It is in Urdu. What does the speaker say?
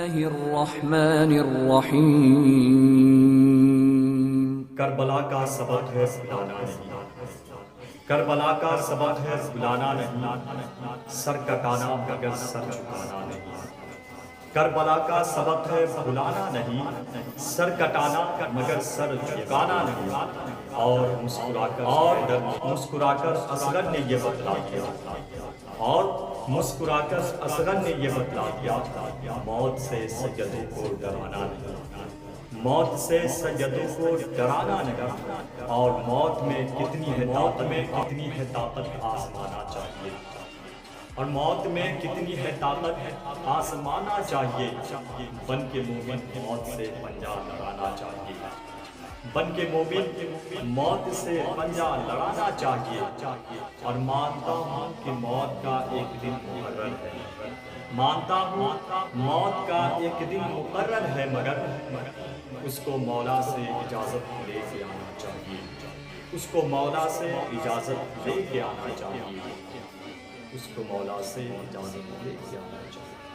الله الرحمن الرحيم کربلا کا سبق ہے بلانا نہیں، کربلا کا سبق ہے بلانا نہیں، سر کٹانا مگر سر جھکانا نہیں۔ کربلا کا سبق ہے بلانا نہیں، سر کٹانا مگر سر جھکانا نہیں۔ اور مسکرا کر اصغر نے یہ بتلا دیا، اور مسکرا کر اصغر نے یہ بتلا دیا، موت سے سیدوں کو ڈرانا نہیں، موت سے سیدوں کو ڈرانا نہیں۔ اور موت میں کتنی ہے طاقت آزمانا چاہیے، اور موت میں کتنی ہے طاقت آزمانا چاہیے۔ بن کے مومن موت سے پنجہ لڑانا چاہیے، بن کے مومن موت سے پنجہ لڑانا چاہیے۔ اور مانتا ہوں کہ موت کا ایک دن مقرر ہے، مانتا ہوں موت کا ایک دن مقرر ہے، مگر اس کو مولا سے اجازت لے کے آنا چاہیے، اس کو مولا سے اجازت لے کے آنا چاہیے، اس کو مولا سے اجازت لے کے آنا چاہیے۔